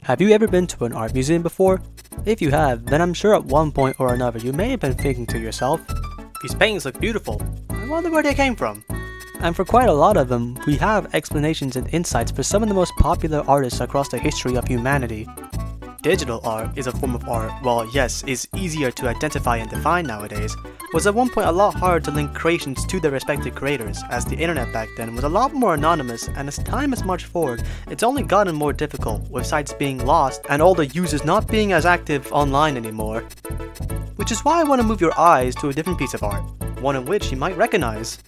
Have you ever been to an art museum before? If you have, then I'm sure at one point or another you may have been thinking to yourself, these paintings look beautiful, I wonder where they came from. And for quite a lot of them, we have explanations and insights for some of the most popular artists across the history of humanity. Digital art is a form of art, while yes, is easier to identify and define nowadays, was at one point a lot harder to link creations to their respective creators, as the internet back then was a lot more anonymous, and as time has marched forward, it's only gotten more difficult, with sites being lost and all the users not being as active online anymore. Which is why I want to move your eyes to a different piece of art, one in which you might recognize.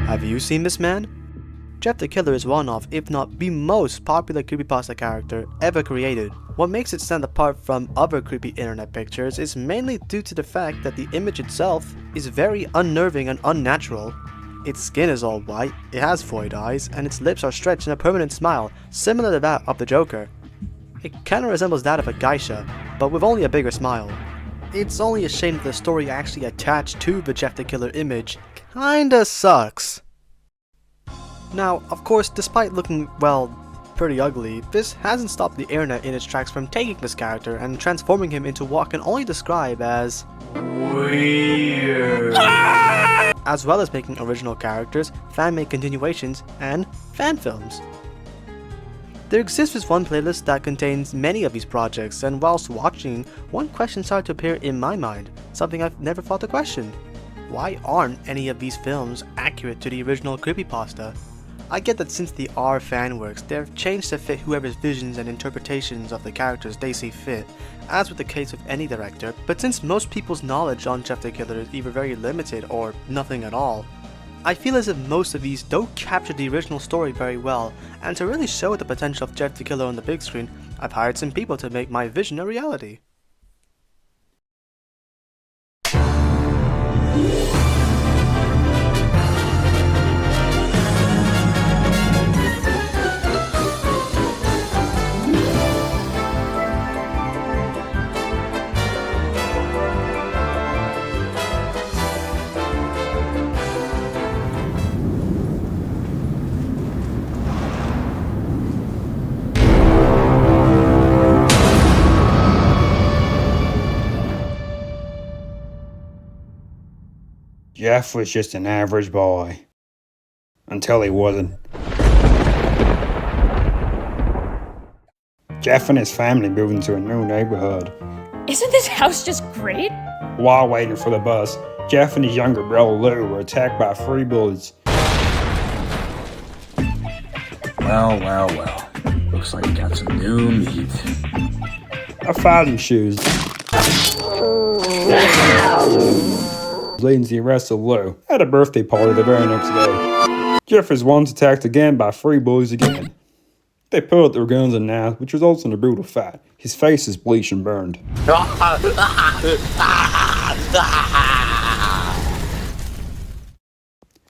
Have you seen this man? Jeffthekiller is one of, if not the most popular creepypasta character ever created. What makes it stand apart from other creepy internet pictures is mainly due to the fact that the image itself is very unnerving and unnatural. Its skin is all white, it has void eyes, and its lips are stretched in a permanent smile, similar to that of the Joker. It kinda resembles that of a geisha, but with only a bigger smile. It's only a shame that the story actually attached to the Jeffthekiller image kinda sucks. Now, of course, despite looking, well, pretty ugly, this hasn't stopped the internet in its tracks from taking this character and transforming him into what can only describe as weird. As well as making original characters, fan-made continuations, and fan films. There exists this one playlist that contains many of these projects, and whilst watching, one question started to appear in my mind, something I've never thought to question. Why aren't any of these films accurate to the original creepypasta? I get that since they are fan works, they've changed to fit whoever's visions and interpretations of the characters they see fit, as with the case with any director, but since most people's knowledge on Jeffthekiller is either very limited or nothing at all, I feel as if most of these don't capture the original story very well, and to really show the potential of Jeffthekiller on the big screen, I've hired some people to make my vision a reality. Jeff was just an average boy. Until he wasn't. Jeff and his family moved into a new neighborhood. Isn't this house just great? While waiting for the bus, Jeff and his younger brother Lou were attacked by 3 bullies. Well. Looks like you got some new meat. A fighting shoes. Leading to the arrest of Lou at a birthday party the very next day. Jeff is once attacked again by 3 bullies again. They pull out their guns and knives, which results in a brutal fight. His face is bleached and burned.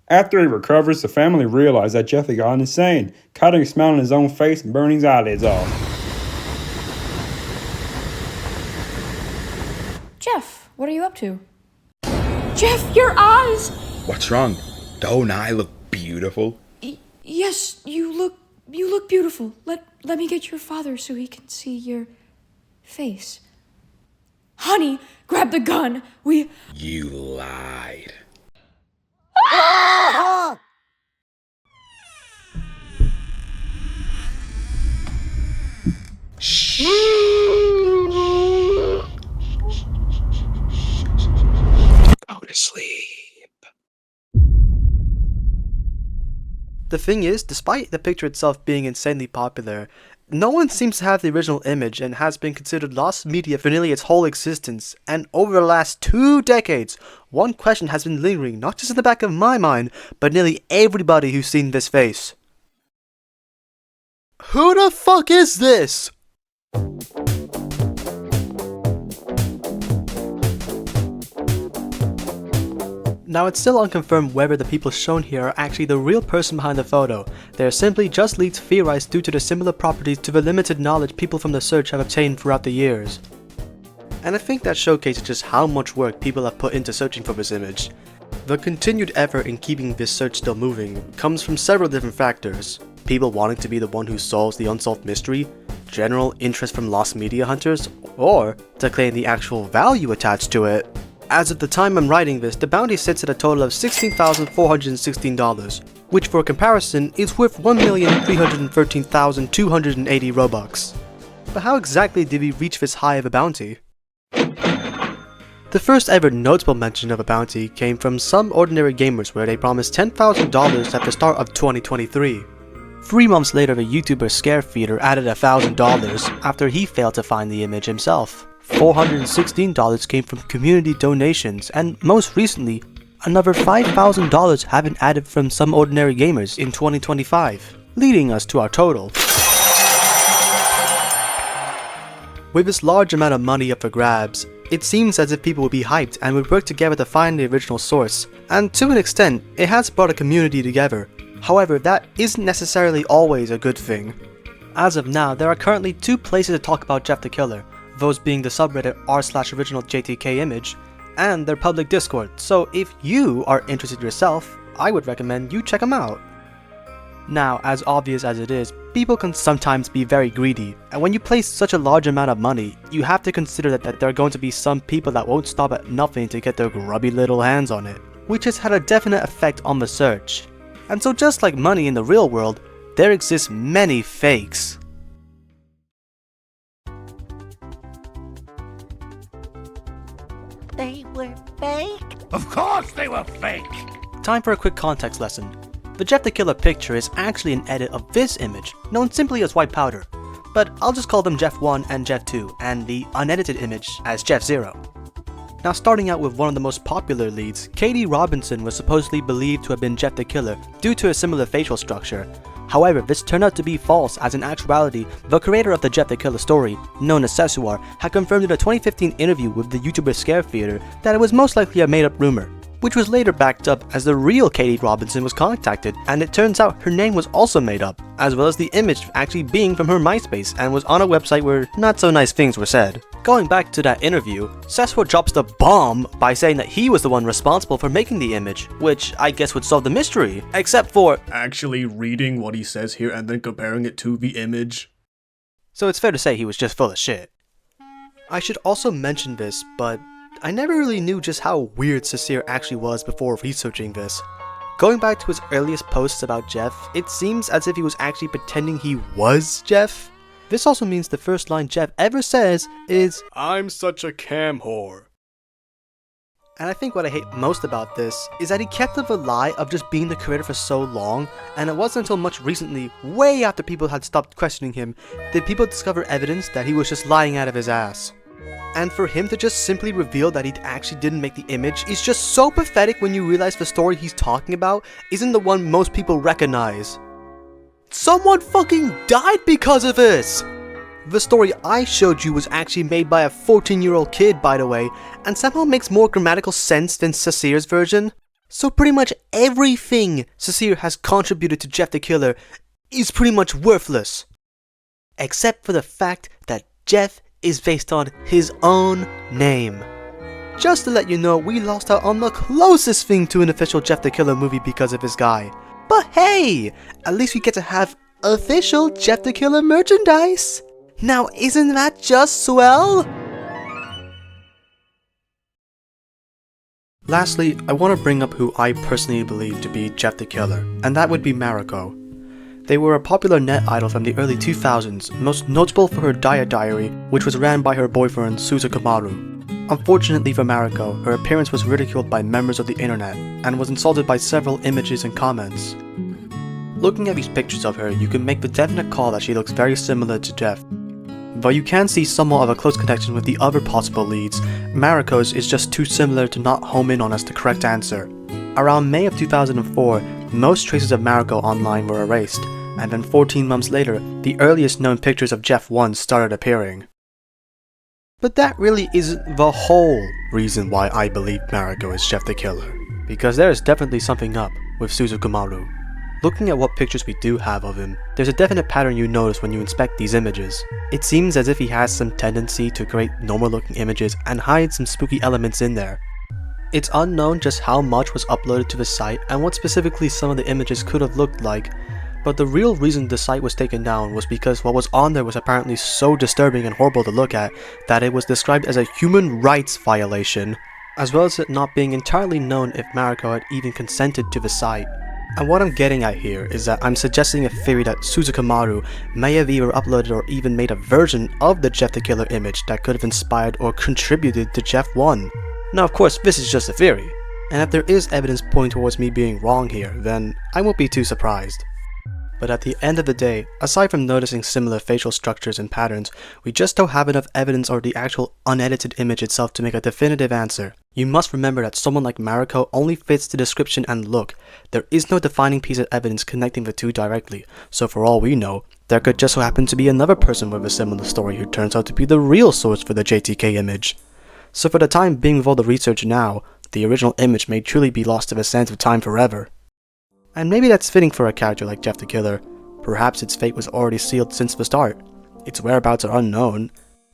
After he recovers, the family realize that Jeff had gone insane, cutting a smile on his own face and burning his eyelids off. Jeff, what are you up to? Jeff, your eyes! What's wrong? Don't I look beautiful? Yes, you look beautiful. Let me get your father so he can see your face. Honey, grab the gun. You lied. Shh. Go to sleep. The thing is, despite the picture itself being insanely popular, no one seems to have the original image and has been considered lost media for nearly its whole existence, and over the last 2 decades, one question has been lingering not just in the back of my mind, but nearly everybody who's seen this face. Who the fuck is this? Now, it's still unconfirmed whether the people shown here are actually the real person behind the photo. They are simply just leads theorized due to the similar properties to the limited knowledge people from the search have obtained throughout the years. and I think that showcases just how much work people have put into searching for this image. The continued effort in keeping this search still moving comes from several different factors. People wanting to be the one who solves the unsolved mystery, general interest from lost media hunters, or to claim the actual value attached to it. As of the time I'm writing this, the bounty sits at a total of $16,416, which for comparison is worth 1,313,280 Robux. But how exactly did we reach this high of a bounty? The first ever notable mention of a bounty came from Some Ordinary Gamers, where they promised $10,000 at the start of 2023. 3 months later, the YouTuber Scarefeeder added $1,000 after he failed to find the image himself. $416 came from community donations, and most recently, another $5,000 have been added from Some Ordinary Gamers in 2025, leading us to our total. With this large amount of money up for grabs, it seems as if people would be hyped and would work together to find the original source, and to an extent, it has brought a community together. However, that isn't necessarily always a good thing. As of now, there are currently 2 places to talk about Jeffthekiller, those being the subreddit r/originalJTKimage and their public Discord, so if you are interested yourself, I would recommend you check them out. Now, as obvious as it is, people can sometimes be very greedy, and when you place such a large amount of money, you have to consider that there are going to be some people that won't stop at nothing to get their grubby little hands on it, which has had a definite effect on the search. And so just like money in the real world, there exist many fakes. They were fake? Of course they were fake! Time for a quick context lesson. The Jeffthekiller picture is actually an edit of this image, known simply as white powder, but I'll just call them Jeff 1 and Jeff 2, and the unedited image as Jeff 0. Now, starting out with one of the most popular leads, Katie Robinson was supposedly believed to have been Jeffthekiller due to a similar facial structure. However, this turned out to be false, as in actuality, the creator of the Jeffthekiller story, known as Sesuar, had confirmed in a 2015 interview with the YouTuber Scarefeeder that it was most likely a made-up rumor, which was later backed up as the real Katie Robinson was contacted, and it turns out her name was also made up, as well as the image actually being from her MySpace and was on a website where not so nice things were said. Going back to that interview, Sesuar drops the bomb by saying that he was the one responsible for making the image, which I guess would solve the mystery, except for actually reading what he says here and then comparing it to the image. So it's fair to say he was just full of shit. I should also mention this, but I never really knew just how weird Sincere actually was before researching this. Going back to his earliest posts about Jeff, it seems as if he was actually pretending he was Jeff. This also means the first line Jeff ever says is, "I'm such a cam whore." And I think what I hate most about this is that he kept up the lie of just being the creator for so long, and it wasn't until much recently, way after people had stopped questioning him, did people discover evidence that he was just lying out of his ass. And for him to just simply reveal that he actually didn't make the image is just so pathetic when you realize the story he's talking about isn't the one most people recognize. Someone fucking died because of this! The story I showed you was actually made by a 14-year-old kid, by the way, and somehow makes more grammatical sense than Sasir's version. So pretty much everything Sasir has contributed to Jeffthekiller is pretty much worthless. Except for the fact that Jeff is based on his own name. Just to let you know, we lost out on the closest thing to an official Jeffthekiller movie because of this guy. But hey, at least we get to have official Jeffthekiller merchandise. Now isn't that just swell? Lastly, I want to bring up who I personally believe to be Jeffthekiller, and that would be Mariko. They were a popular net idol from the early 2000s, most notable for her diet diary, which was ran by her boyfriend Suzukumaru. Unfortunately for Mariko, her appearance was ridiculed by members of the internet, and was insulted by several images and comments. Looking at these pictures of her, you can make the definite call that she looks very similar to Jeff. Though you can see somewhat of a close connection with the other possible leads, Mariko's is just too similar to not home in on as the correct answer. Around May of 2004, most traces of Mariko online were erased, and then 14 months later, the earliest known pictures of Jeff 1 started appearing. But that really isn't the whole reason why I believe Mariko is Jeffthekiller, because there is definitely something up with Suzukumaru. Looking at what pictures we do have of him, there's a definite pattern you notice when you inspect these images. It seems as if he has some tendency to create normal looking images and hide some spooky elements in there. It's unknown just how much was uploaded to the site and what specifically some of the images could have looked like, but the real reason the site was taken down was because what was on there was apparently so disturbing and horrible to look at that it was described as a human rights violation, as well as it not being entirely known if Mariko had even consented to the site. And what I'm getting at here is that I'm suggesting a theory that Suzuki may have either uploaded or even made a version of the Jeffthekiller image that could have inspired or contributed to Jeff 1. Now of course this is just a theory, and if there is evidence pointing towards me being wrong here, then I won't be too surprised. But at the end of the day, aside from noticing similar facial structures and patterns, we just don't have enough evidence or the actual unedited image itself to make a definitive answer. You must remember that someone like Mariko only fits the description and look. There is no defining piece of evidence connecting the two directly, so for all we know, there could just so happen to be another person with a similar story who turns out to be the real source for the JTK image. So for the time being with all the research now, the original image may truly be lost to the sands of time forever. And maybe that's fitting for a character like Jeffthekiller. Perhaps its fate was already sealed since the start. Its whereabouts are unknown,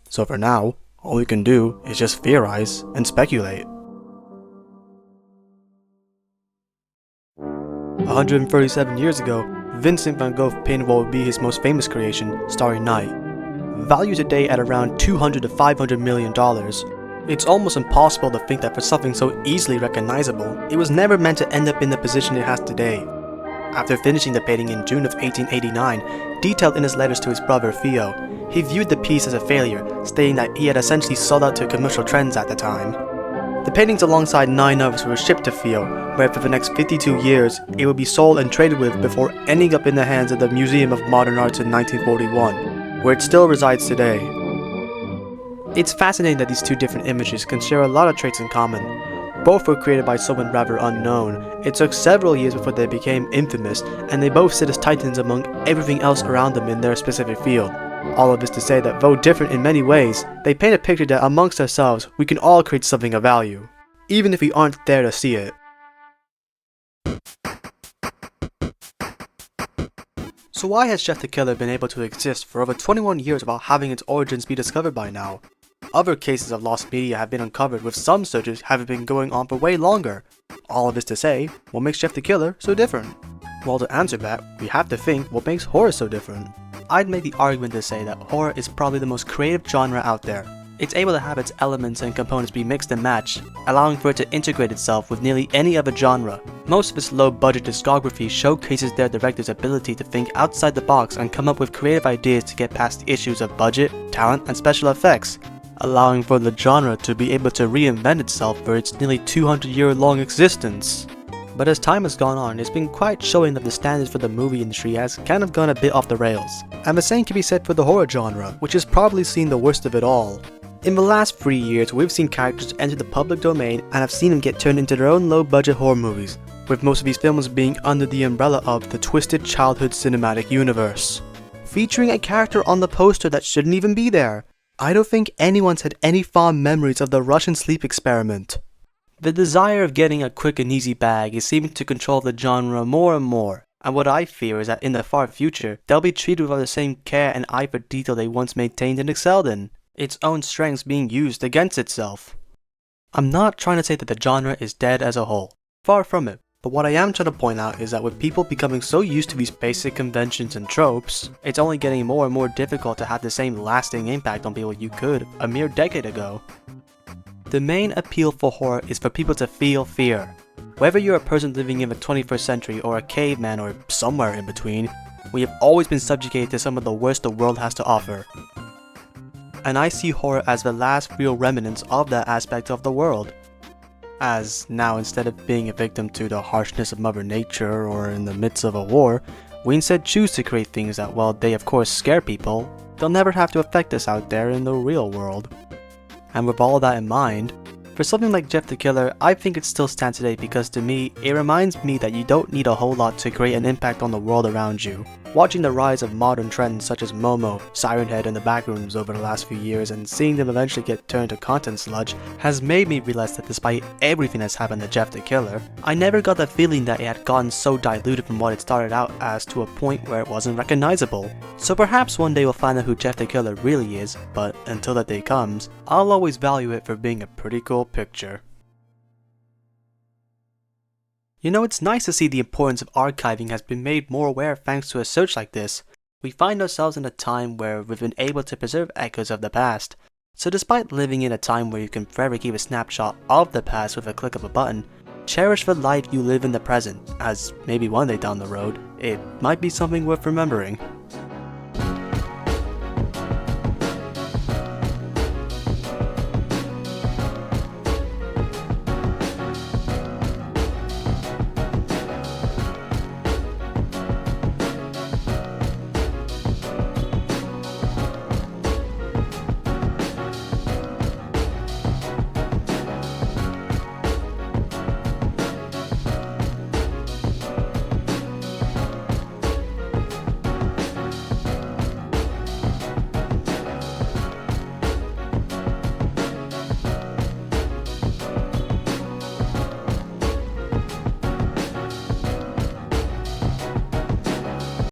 so for now, all we can do is just theorize and speculate. 137 years ago, Vincent van Gogh painted what would be his most famous creation, Starry Night. Valued today at around $200 to $500 million. It's almost impossible to think that for something so easily recognizable, it was never meant to end up in the position it has today. After finishing the painting in June of 1889, detailed in his letters to his brother Theo, he viewed the piece as a failure, stating that he had essentially sold out to commercial trends at the time. The paintings alongside 9 others were shipped to Theo, where for the next 52 years, it would be sold and traded with before ending up in the hands of the Museum of Modern Arts in 1941, where it still resides today. It's fascinating that these two different images can share a lot of traits in common. Both were created by someone rather unknown. It took several years before they became infamous, and they both sit as titans among everything else around them in their specific field. All of this to say that though different in many ways, they paint a picture that amongst ourselves we can all create something of value, even if we aren't there to see it. So why has Jeffthekiller been able to exist for over 21 years without having its origins be discovered by now? Other cases of lost media have been uncovered, with some searches having been going on for way longer. All of this to say, what makes Jeffthekiller so different? Well, to answer that, we have to think what makes horror so different. I'd make the argument to say that horror is probably the most creative genre out there. It's able to have its elements and components be mixed and matched, allowing for it to integrate itself with nearly any other genre. Most of its low-budget discography showcases their director's ability to think outside the box and come up with creative ideas to get past the issues of budget, talent, and special effects, allowing for the genre to be able to reinvent itself for its nearly 200-year-long existence. But as time has gone on, it's been quite showing that the standards for the movie industry has kind of gone a bit off the rails. And the same can be said for the horror genre, which has probably seen the worst of it all. In the last 3 years, we've seen characters enter the public domain and have seen them get turned into their own low-budget horror movies, with most of these films being under the umbrella of the twisted childhood cinematic universe, featuring a character on the poster that shouldn't even be there. I don't think anyone's had any fond memories of the Russian sleep experiment. The desire of getting a quick and easy bag is seeming to control the genre more and more, and what I fear is that in the far future, they'll be treated with all the same care and eye for detail they once maintained and excelled in, its own strengths being used against itself. I'm not trying to say that the genre is dead as a whole, far from it, but what I am trying to point out is that with people becoming so used to these basic conventions and tropes, it's only getting more and more difficult to have the same lasting impact on people you could a mere decade ago. The main appeal for horror is for people to feel fear. Whether you're a person living in the 21st century or a caveman or somewhere in between, we have always been subjugated to some of the worst the world has to offer. And I see horror as the last real remnants of that aspect of the world. As now, instead of being a victim to the harshness of Mother Nature or in the midst of a war, we instead choose to create things that, while they of course scare people, they'll never have to affect us out there in the real world. And with all that in mind, for something like Jeffthekiller, I think it still stands today because to me, it reminds me that you don't need a whole lot to create an impact on the world around you. Watching the rise of modern trends such as Momo, Siren Head, and the Backrooms over the last few years and seeing them eventually get turned to content sludge has made me realize that despite everything that's happened to Jeffthekiller, I never got the feeling that it had gotten so diluted from what it started out as to a point where it wasn't recognizable. So perhaps one day we'll find out who Jeffthekiller really is, but until that day comes, I'll always value it for being a pretty cool picture. You know, it's nice to see the importance of archiving has been made more aware thanks to a search like this. We find ourselves in a time where we've been able to preserve echoes of the past. So despite living in a time where you can forever keep a snapshot of the past with a click of a button, cherish the life you live in the present, as maybe one day down the road, it might be something worth remembering.